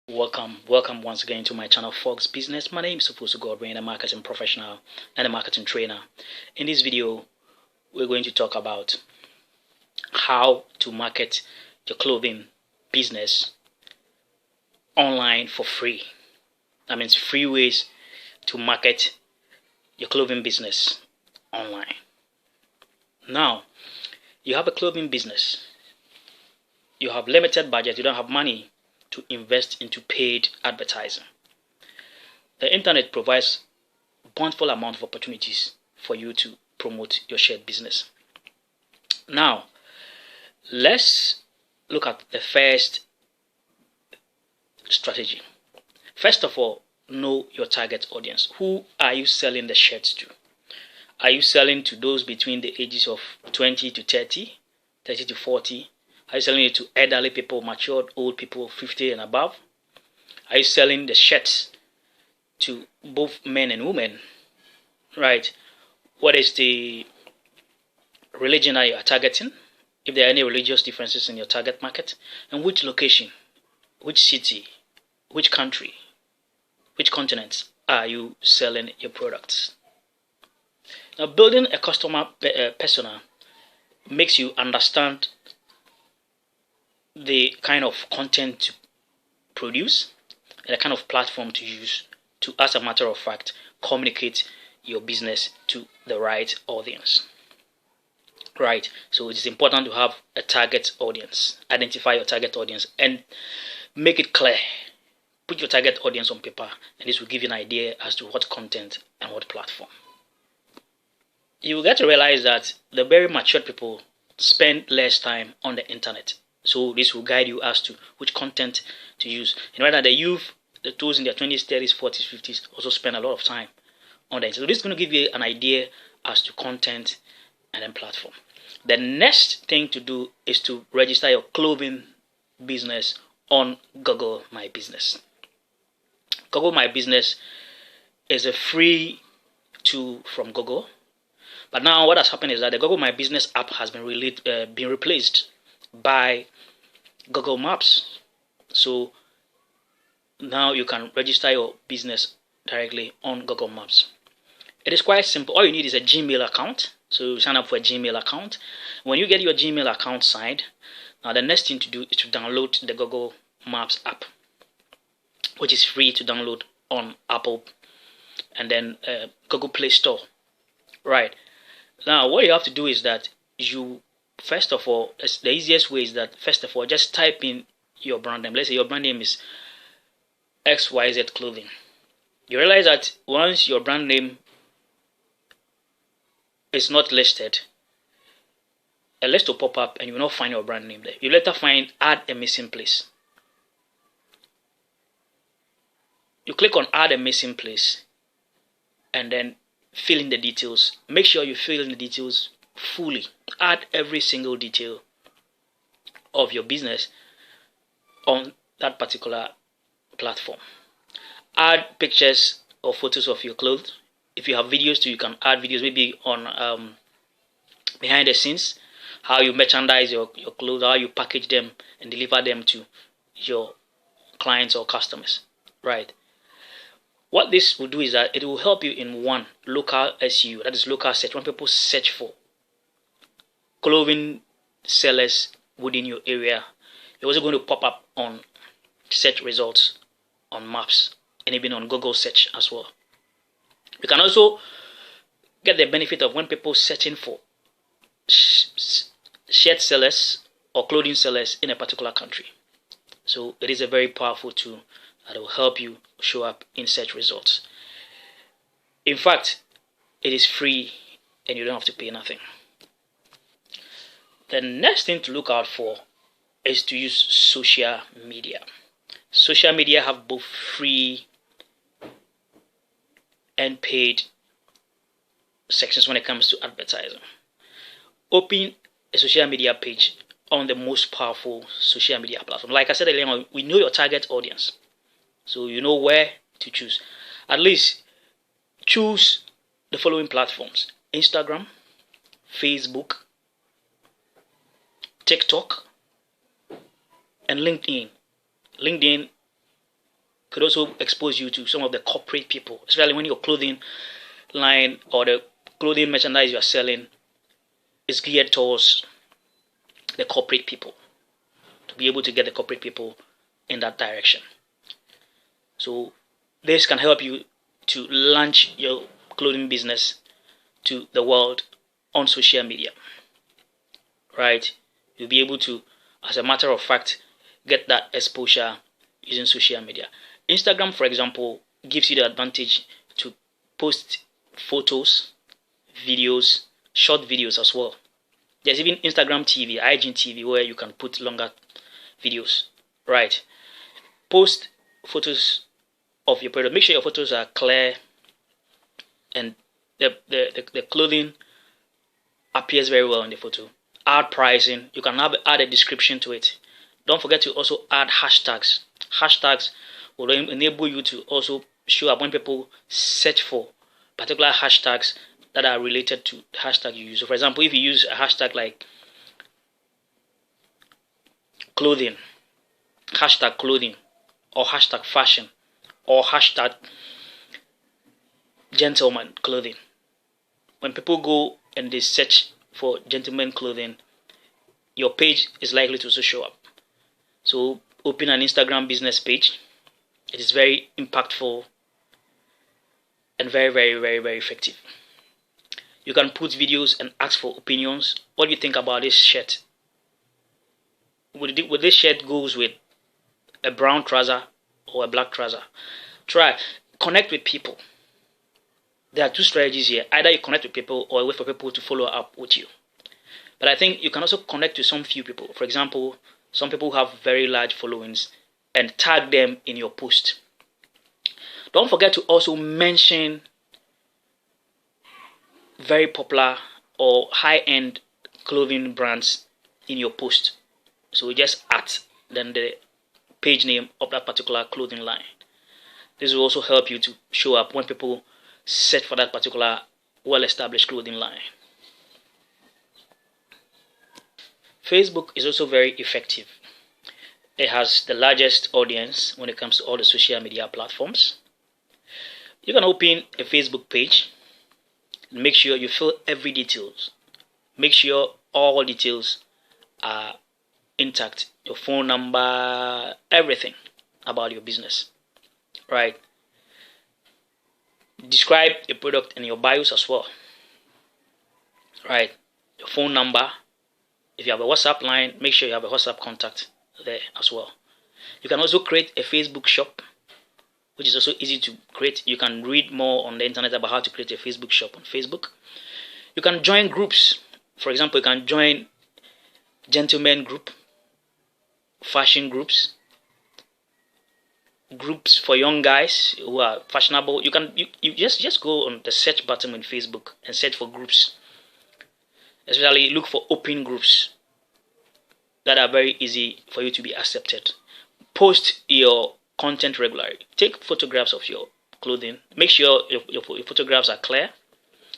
Welcome once again to my channel Fox Business. My name is Sufusu Godwin, a marketing professional and a marketing trainer. In this video, we're going to talk about how to market your clothing business online for free. That means free ways to market your clothing business online. Now, you have a clothing business. You have limited budget. You don't have money to invest into paid advertising. The internet provides a bountiful amount of opportunities for you to promote your shared business. Now, let's look at the first strategy. First of all, know your target audience. Who are you selling the shirts to? Are you selling to those between the ages of 20 to 30, 30 to 40? Are you selling it to elderly people, matured, old people, 50 and above? Are you selling the shirts to both men and women? Right. What is the religion that you are targeting? If there are any religious differences in your target market, and which location, which city, which country, which continent are you selling your products? Now, building a customer persona makes you understand the kind of content to produce and the kind of platform to use to, as a matter of fact, communicate your business to the right audience. Right, so it is important to have a target audience. Identify your target audience and make it clear. Put your target audience on paper, and this will give you an idea as to what content and what platform. You will get to realize that the very matured people spend less time on the internet. So this will guide you as to which content to use. And rather, the youth, those in their 20s, 30s, 40s, 50s, also spend a lot of time on the internet. So this is going to give you an idea as to content and then platform. The next thing to do is to register your clothing business on Google My Business. Google My Business is a free tool from Google. But now what has happened is that the Google My Business app has been replaced by Google Maps. So now you can register your business directly on Google Maps. It is quite simple. All you need is a Gmail account. So you sign up for a Gmail account. When you get your Gmail account signed, now the next thing to do is to download the Google Maps app, which is free to download on Apple and then Google Play Store. Right. Now what you have to do is that you, first of all, the easiest way is that first of all, just type in your brand name. Let's say your brand name is XYZ Clothing. You realize that once your brand name is not listed, a list will pop up and you will not find your brand name there. You later find add a missing place. You click on add a missing place and then fill in the details. Make sure you fill in the details fully. Add every single detail of your business on that particular platform. Add pictures or photos of your clothes. If you have videos too, you can add videos maybe on behind the scenes, how you merchandise your clothes, how you package them and deliver them to your clients or customers. Right. What this will do is that it will help you in one, local SEO, that is local search. When people search for clothing sellers within your area, you're also going to pop up on search results on maps and even on Google search as well. You can also get the benefit of when people searching for shirt sellers or clothing sellers in a particular country. So it is a very powerful tool that will help you show up in search results. In fact, it is free and you don't have to pay nothing. The next thing to look out for is to use social media. Social media have both free and paid sections when it comes to advertising. Open a social media page on the most powerful social media platform. Like I said earlier, we know your target audience, so you know where to choose. At least choose the following platforms: Instagram, Facebook, TikTok, and LinkedIn. LinkedIn could also expose you to some of the corporate people, especially when your clothing line or the clothing merchandise you are selling is geared towards the corporate people, to be able to get the corporate people in that direction. So this can help you to launch your clothing business to the world on social media, right? You'll be able to, as a matter of fact, get that exposure using social media. Instagram, for example, gives you the advantage to post photos, videos, short videos as well. There's even Instagram TV, IGTV, where you can put longer videos, right? Post photos of your product. Make sure your photos are clear and the clothing appears very well in the photo. Add pricing. You can add a description to it. Don't forget to also add hashtags. Hashtags will enable you to also show up when people search for particular hashtags that are related to the hashtag you use. So for example, if you use a hashtag like clothing, hashtag clothing, or hashtag fashion, or hashtag gentleman clothing, when people go and they search for gentleman clothing, your page is likely to also show up. So open an Instagram business page. It is very impactful and very, very, very, very effective. You can put videos and ask for opinions. What do you think about this shirt? Would this shirt goes with a brown trouser or a black trouser? Try connect with people. There are two strategies here. Either you connect with people or wait for people to follow up with you. But I think you can also connect to some few people. For example, some people have very large followings and tag them in your post. Don't forget to also mention very popular or high-end clothing brands in your post. So just add then the page name of that particular clothing line. This will also help you to show up when people search for that particular well-established clothing line. Facebook is also very effective. It has the largest audience when it comes to all the social media platforms. You can open a Facebook page. Make sure you fill every details. Make sure all details are intact. Your phone number, everything about your business. Right? Describe your product in your bios as well. Right? Your phone number. If you have a WhatsApp line, make sure you have a WhatsApp contact there as well. You can also create a Facebook shop, which is also easy to create. You can read more on the internet about how to create a Facebook shop on Facebook. You can join groups. For example, you can join gentlemen group, fashion groups, groups for young guys who are fashionable. You just go on the search button on Facebook and search for groups. Especially look for open groups that are very easy for you to be accepted. Post your content regularly. Take photographs of your clothing. Make sure your photographs are clear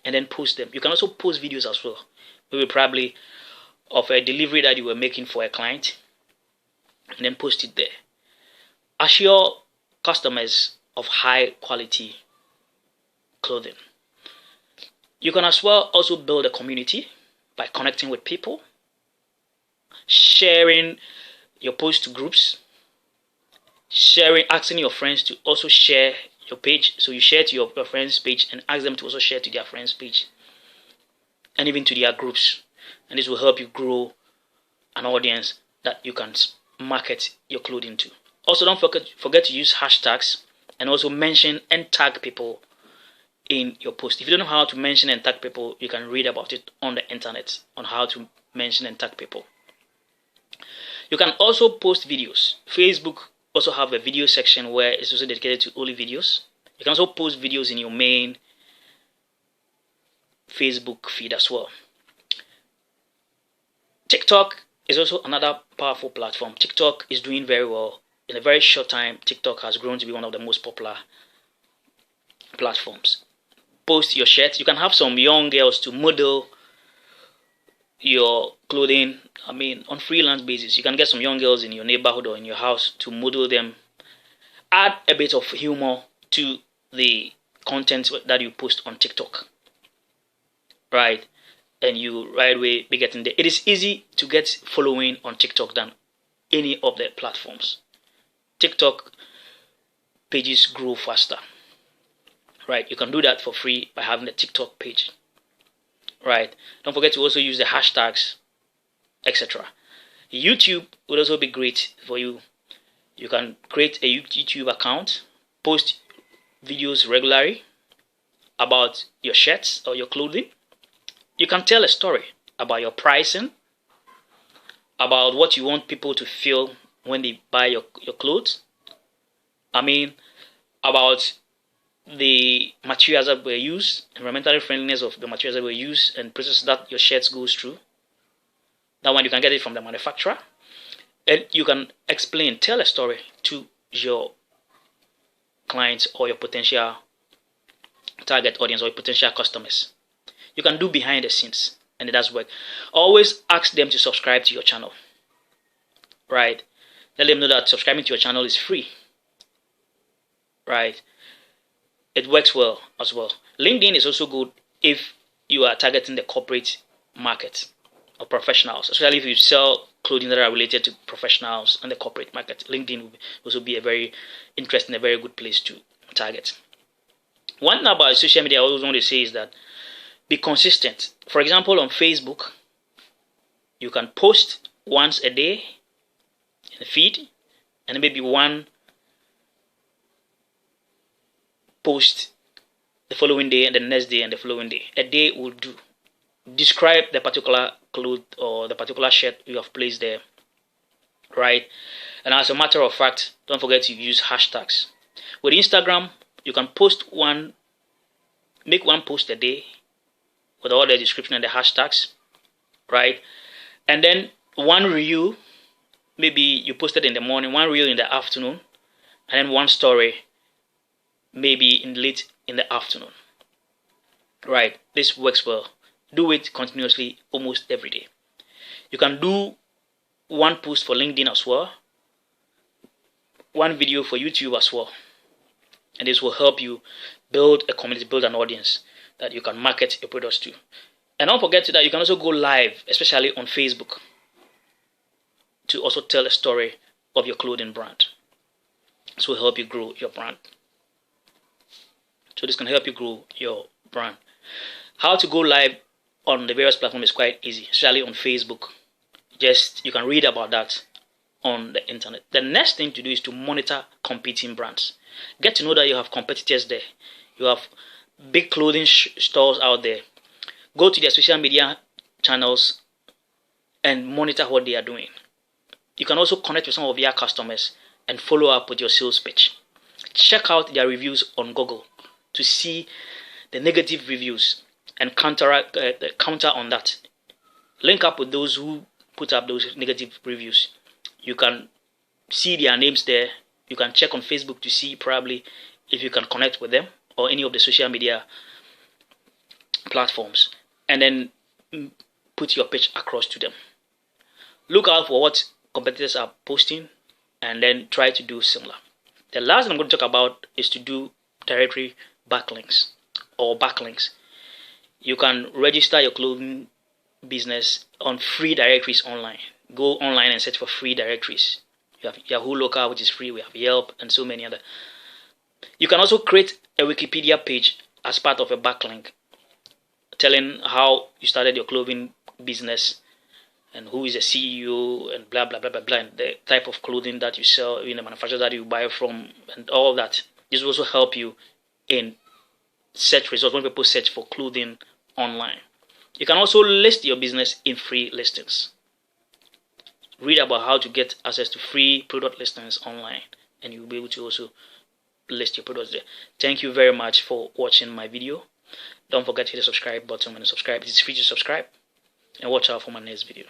and then post them. You can also post videos as well. Maybe probably of a delivery that you were making for a client and then post it there. Assure customers of high quality clothing. You can as well also build a community by connecting with people, sharing your post to groups, asking your friends to also share your page. So you share to your friends' page and ask them to also share to their friends' page and even to their groups. And this will help you grow an audience that you can market your clothing to. Also, don't forget to use hashtags and also mention and tag people in your post. If you don't know how to mention and tag people, you can read about it on the internet on how to mention and tag people. You can also post videos. Facebook also have a video section where it's also dedicated to only videos. You can also post videos in your main Facebook feed as well. TikTok is also another powerful platform. TikTok is doing very well. In a very short time, TikTok has grown to be one of the most popular platforms. Post your shirts. You can have some young girls to model your clothing. On freelance basis. You can get some young girls in your neighborhood or in your house to model them Add a bit of humor to the content that you post on TikTok, right? And you right away be getting there. It is easy to get following on TikTok than any of the platforms. TikTok pages grow faster, right? You can do that for free by having a TikTok page, right? Don't forget to also use the hashtags, etc. YouTube would also be great for you. You can create a YouTube account, post videos regularly about your shirts or your clothing. You can tell a story about your pricing, about what you want people to feel when they buy your clothes. I mean, about the materials that were used, environmental friendliness of the materials that were used, and process that your shirts goes through. That one you can get it from the manufacturer, and you can explain, tell a story to your clients or your potential target audience or your potential customers. You can do behind the scenes, and it does work. Always ask them to subscribe to your channel, right? Let them know that subscribing to your channel is free, right? It works well as well. LinkedIn is also good if you are targeting the corporate market or professionals, especially if you sell clothing that are related to professionals and the corporate market. LinkedIn will also be a very interesting, a very good place to target. One thing about social media I always want to say is that be consistent. For example, on Facebook, you can post once a day in the feed, and maybe one post the following day, and the next day, and the following day. A day will do. Describe the particular cloth or the particular shirt you have placed there, right? And as a matter of fact, don't forget to use hashtags. With Instagram, you can make one post a day with all the description and the hashtags, right? And then one reel, maybe you posted in the morning, one reel in the afternoon, and then one story maybe late in the afternoon, right? This works well. Do it continuously almost every day. You can do one post for LinkedIn as well, one video for YouTube as well, and this will help you build a community, build an audience that you can market your products to. And don't forget that you can also go live, especially on Facebook, to also tell a story of your clothing brand. This will help you grow your brand. So this can help you grow your brand. How to go live on the various platforms is quite easy, especially on Facebook. You can read about that on the internet. The next thing to do is to monitor competing brands. Get to know that you have competitors there. You have big clothing stores out there. Go to their social media channels and monitor what they are doing. You can also connect with some of their customers and follow up with your sales pitch. Check out their reviews on Google to see the negative reviews and counter on that. Link up with those who put up those negative reviews. You can see their names there. You can check on Facebook to see probably if you can connect with them or any of the social media platforms, and then put your pitch across to them. Look out for what competitors are posting and then try to do similar. The last thing I'm going to talk about is to do directory backlinks or backlinks. You can register your clothing business on free directories online. Go online and search for free directories. You have Yahoo Local, which is free. We have Yelp and so many other. You can also create a Wikipedia page as part of a backlink, telling how you started your clothing business and who is the CEO and blah blah blah blah blah, and the type of clothing that you sell, the manufacturer that you buy from, and all that. This will also help you in search results when people search for clothing online. You can also list your business in free listings. Read about how to get access to free product listings online, and you'll be able to also list your products there. Thank you very much for watching my video. Don't forget to hit the subscribe button when you subscribe. It's free to subscribe, and watch out for my next video.